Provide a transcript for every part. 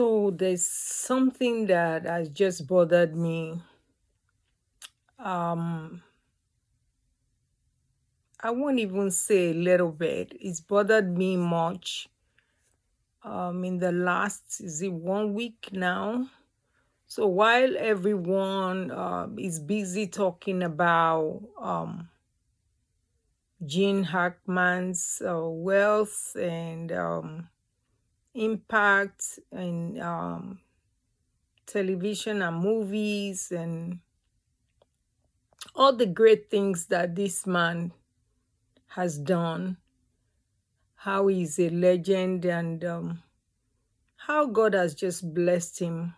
So there's something that has just bothered me. Um, I won't even say a little bit. It's bothered me much. In the last, is it 1 week now? So while everyone is busy talking about Gene Hackman's wealth and impact in television and movies and all the great things that this man has done, how he's a legend, and how God has just blessed him.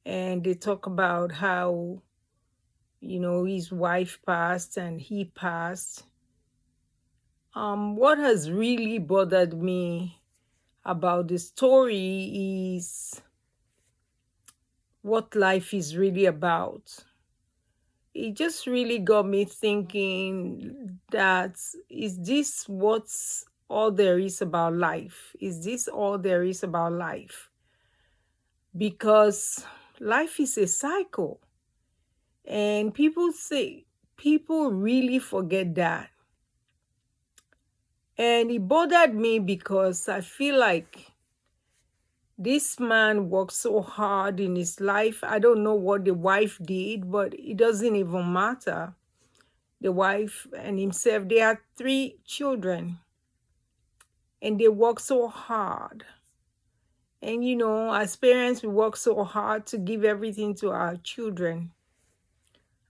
And they talk about how, his wife passed and he passed. What has really bothered me about the story is what life is really about. It just really got me thinking that is this what's all there is about life? Is this all there is about life? Because life is a cycle. And people really forget that. And it bothered me because I feel like this man worked so hard in his life. I don't know what the wife did, but it doesn't even matter. The wife and himself, they had 3 children. And they work so hard. And as parents, we work so hard to give everything to our children.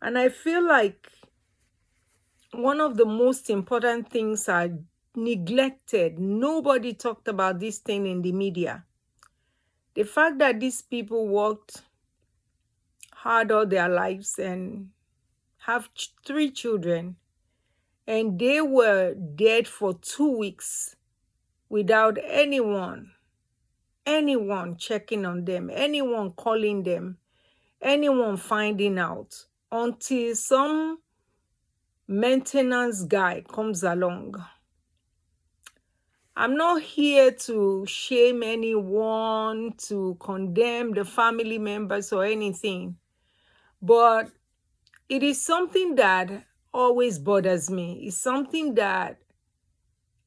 And I feel like one of the most important things are neglected. Nobody talked about this thing in the media. The fact that these people worked hard all their lives and have 3 children, and they were dead for 2 weeks without anyone checking on them, anyone calling them, anyone finding out, until some maintenance guy comes along. I'm not here to shame anyone, to condemn the family members or anything, but it is something that always bothers me. It's something that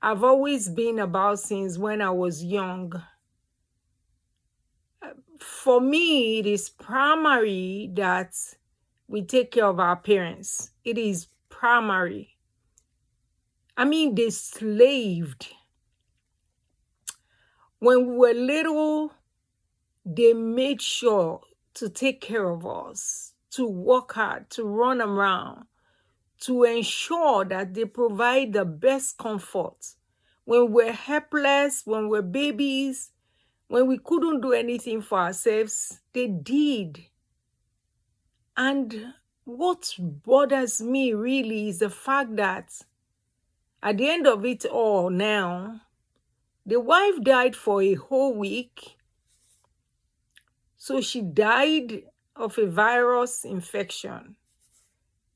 I've always been about since when I was young. For me, it is primary that we take care of our parents. It is primary. I mean, they slaved. When we were little, they made sure to take care of us, to work hard, to run around, to ensure that they provide the best comfort. When we're helpless, when we're babies, when we couldn't do anything for ourselves, they did. And what bothers me really is the fact that at the end of it all now, the wife died for a whole week. So she died of a virus infection.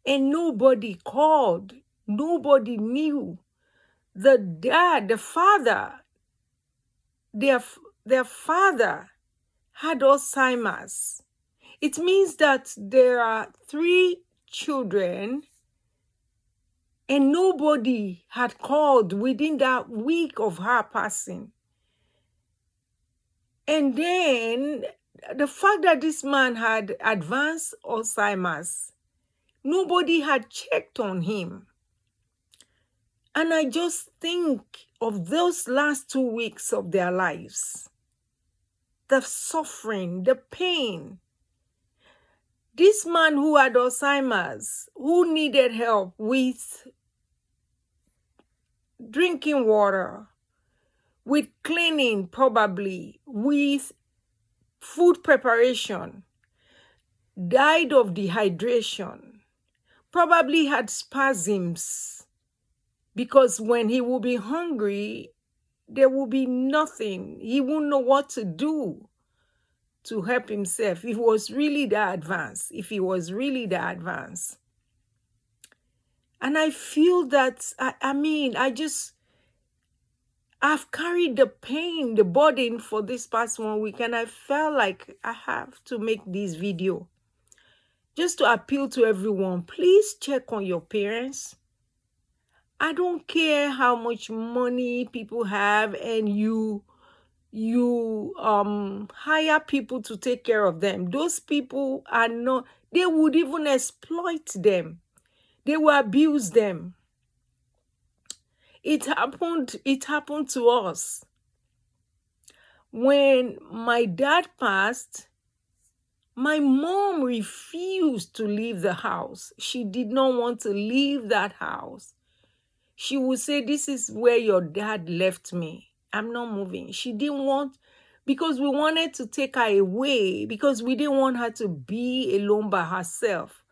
And nobody called. Nobody knew. The dad, the father, their father had Alzheimer's. It means that there are 3 children and nobody had called within that week of her passing. And then the fact that this man had advanced Alzheimer's, nobody had checked on him. And I just think of those last 2 weeks of their lives, the suffering, the pain. This man who had Alzheimer's, who needed help with drinking water, with cleaning probably, with food preparation, died of dehydration, probably had spasms, because when he will be hungry, there will be nothing. He won't know what to do to help himself if he was really that advanced, And I feel that, I I've carried the pain, the burden for this past 1 week, and I felt like I have to make this video just to appeal to everyone. Please check on your parents. I don't care how much money people have and you hire people to take care of them. Those people are not, they would even exploit them. They will abuse them. It happened to us. When my dad passed, my mom refused to leave the house. She did not want to leave that house. She would say, "This is where your dad left me. I'm not moving." She didn't want, because we wanted to take her away, because we didn't want her to be alone by herself.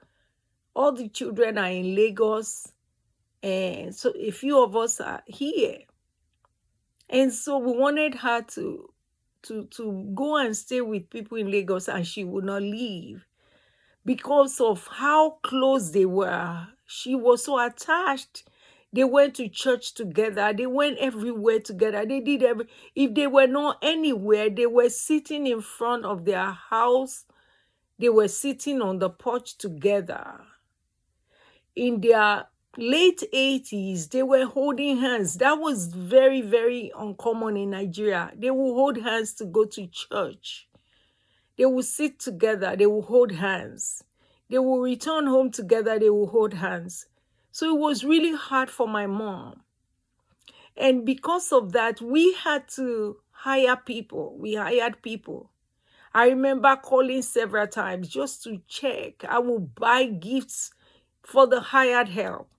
All the children are in Lagos, and so a few of us are here. And so we wanted her to go and stay with people in Lagos, and she would not leave because of how close they were. She was so attached. They went to church together. They went everywhere together. They did if they were not anywhere, they were sitting in front of their house. They were sitting on the porch together. In their late 80s, they were holding hands. That was very, very uncommon in Nigeria. They would hold hands to go to church. They would sit together. They would hold hands. They would return home together. They would hold hands. So it was really hard for my mom. And because of that, we had to hire people. We hired people. I remember calling several times just to check. I would buy gifts for the hired help,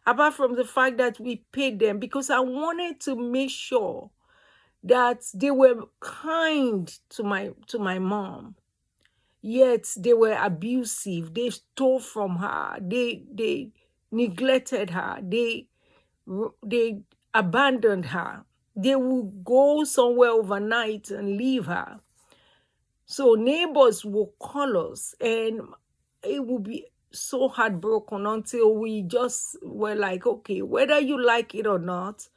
apart from the fact that we paid them, because I wanted to make sure that they were kind to my mom. Yet they were abusive. They stole from her. They neglected her. They abandoned her. They would go somewhere overnight and leave her. So neighbors will call us, and it would be so heartbroken until we just were like, okay, whether you like it or not,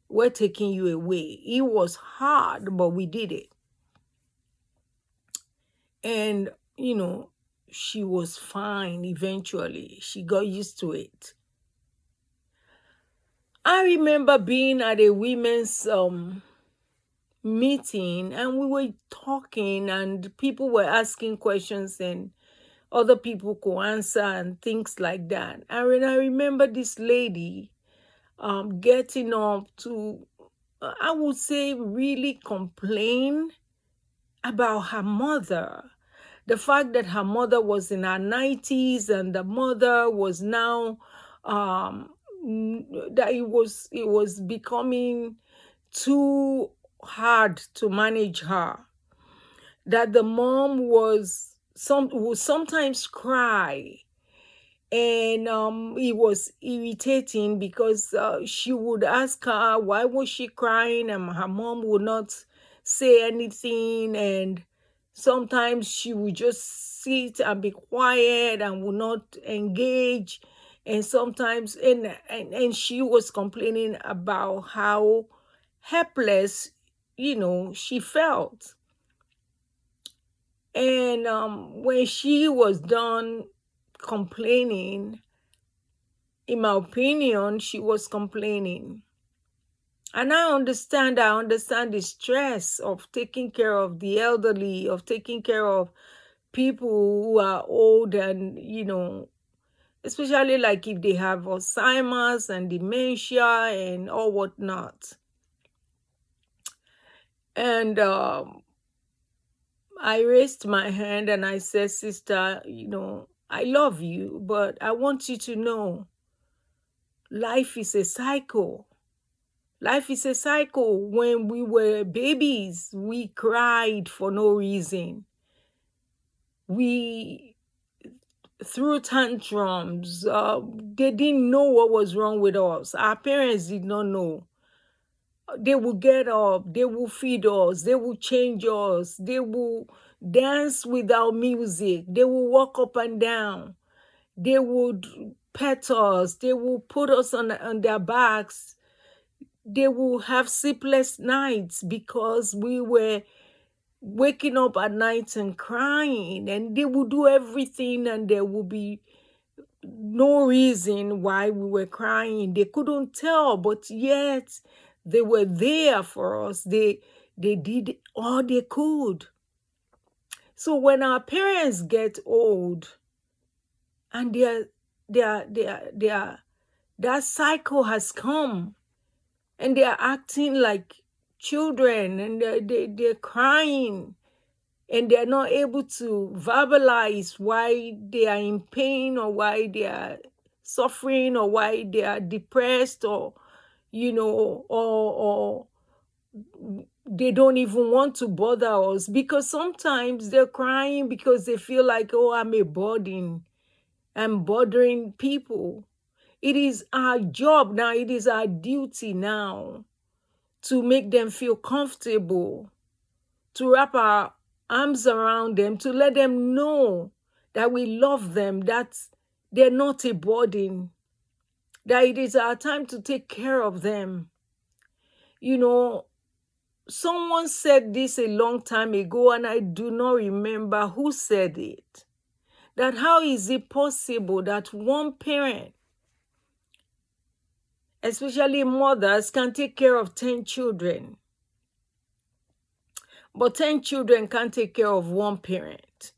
we're taking you away. It was hard, but we did it. And, she was fine eventually. She got used to it. I remember being at a women's meeting, and we were talking, and people were asking questions, and other people could answer and things like that. And I remember this lady getting up to, I would say, really complain about her mother. The fact that her mother was in her 90s and the mother was now, that it was becoming too hard to manage her. That the mom would sometimes cry, and it was irritating because she would ask her why was she crying, and her mom would not say anything, and sometimes she would just sit and be quiet and would not engage, and sometimes and she was complaining about how helpless she felt. And when she was done complaining, in my opinion, she was complaining. And I understand the stress of taking care of the elderly, of taking care of people who are old, and, especially like if they have Alzheimer's and dementia and all whatnot. And I raised my hand and I said, "Sister, I love you, but I want you to know life is a cycle. Life is a cycle. When we were babies, we cried for no reason. We threw tantrums. They didn't know what was wrong with us. Our parents did not know. They will get up, they will feed us, they will change us, they will dance without music, they will walk up and down, they would pet us, they will put us on their backs, they will have sleepless nights because we were waking up at night and crying, and they will do everything, and there will be no reason why we were crying. They couldn't tell, but yet they were there for us. They did all they could. So when our parents get old and that cycle has come, and they are acting like children, and they're crying, and they're not able to verbalize why they are in pain, or why they are suffering, or why they are depressed, or or they don't even want to bother us, because sometimes they're crying because they feel like, oh, I'm bothering people. It is our job now, it is our duty now to make them feel comfortable, to wrap our arms around them, to let them know that we love them, that they're not a burden, that it is our time to take care of them. Someone said this a long time ago, and I do not remember who said it, that how is it possible that one parent, especially mothers, can take care of 10 children, but 10 children can't take care of one parent?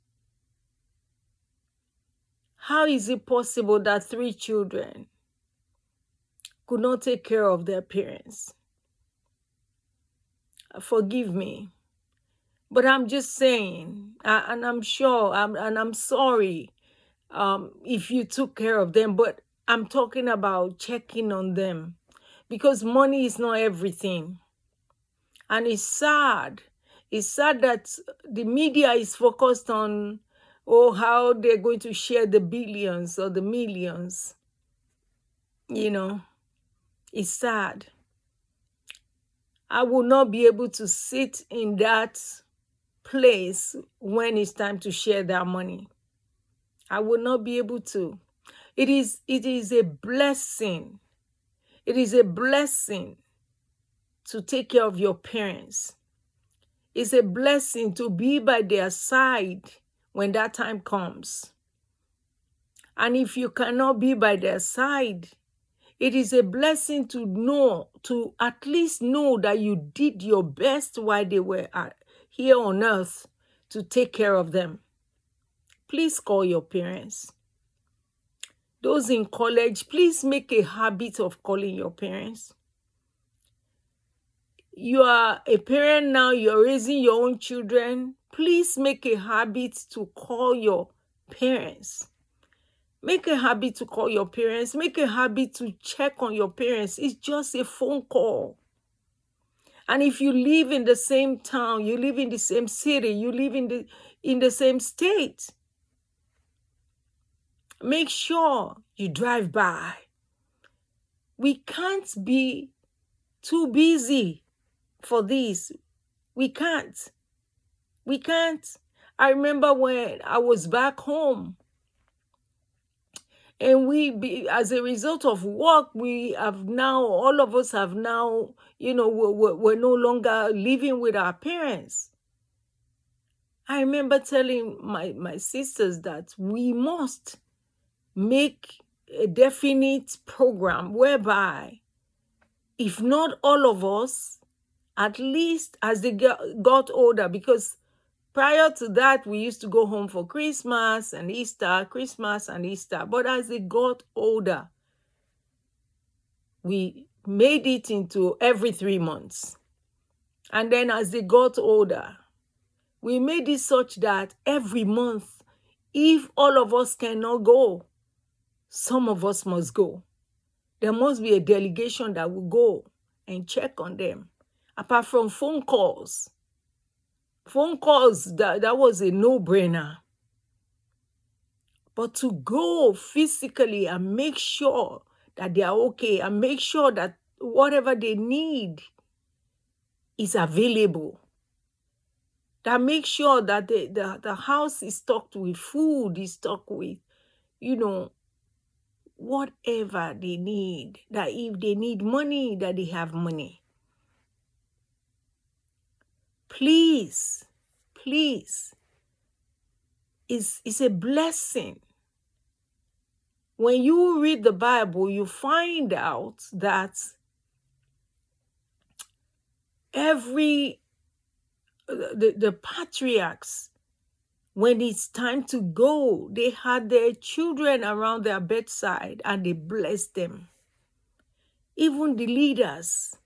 How is it possible that 3 children could not take care of their parents? Forgive me, but I'm just saying, and I'm sure, and I'm sorry if you took care of them, but I'm talking about checking on them, because money is not everything. And it's sad. It's sad that the media is focused on, how they're going to share the billions or the millions. It's sad. I will not be able to sit in that place when it's time to share that money. I will not be able to. It is a blessing. It is a blessing to take care of your parents. It's a blessing to be by their side when that time comes. And if you cannot be by their side, it is a blessing to at least know that you did your best while they were here on earth to take care of them. Please call your parents. Those in college, please make a habit of calling your parents. You are a parent now, you're raising your own children. Please make a habit to call your parents. Make a habit to call your parents. Make a habit to check on your parents. It's just a phone call. And if you live in the same town, you live in the same city, you live in the same state, make sure you drive by. We can't be too busy for this. We can't. I remember when I was back home, and as a result of work, all of us have now, we're no longer living with our parents. I remember telling my sisters that we must make a definite program whereby, if not all of us, at least as they got older, because prior to that, we used to go home for Christmas and Easter. But as they got older, we made it into every 3 months. And then as they got older, we made it such that every month, if all of us cannot go, some of us must go. There must be a delegation that will go and check on them. Apart from phone calls. Phone calls, that was a no-brainer. But to go physically and make sure that they are okay, and make sure that whatever they need is available. That make sure that the house is stocked with food, is stocked with, whatever they need, that if they need money, that they have money. Please, please, it's a blessing. When you read the Bible, you find out that the patriarchs, when it's time to go, they had their children around their bedside and they blessed them. Even the leaders.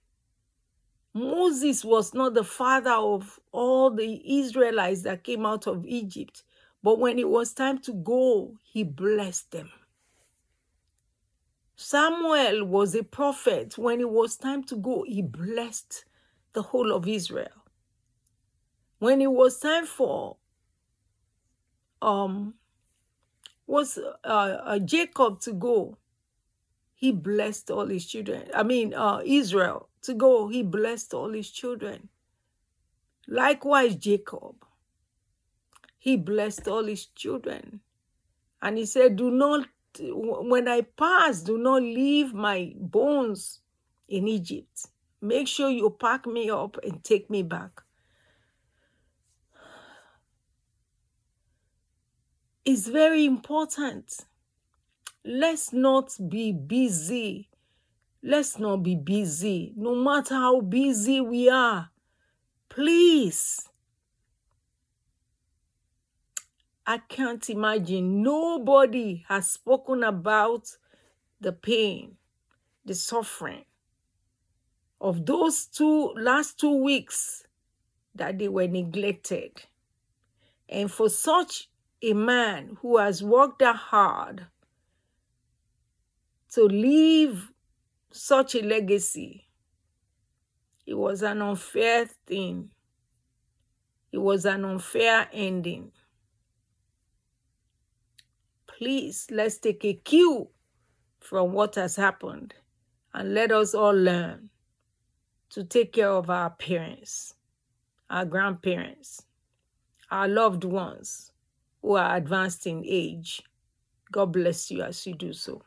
Moses was not the father of all the Israelites that came out of Egypt, but when it was time to go, he blessed them. Samuel was a prophet. When it was time to go, he blessed the whole of Israel. When it was time for Jacob to go, he blessed all his children. Israel to go, he blessed all his children. Likewise, Jacob, he blessed all his children. And he said, when I pass, do not leave my bones in Egypt. Make sure you pack me up and take me back. It's very important. Let's not be busy. Let's not be busy. No matter how busy we are, please. I can't imagine. Nobody has spoken about the pain, the suffering of those last 2 weeks that they were neglected. And for such a man who has worked that hard to leave such a legacy, it was an unfair thing. It was an unfair ending. Please, let's take a cue from what has happened and let us all learn to take care of our parents, our grandparents, our loved ones who are advanced in age. God bless you as you do so.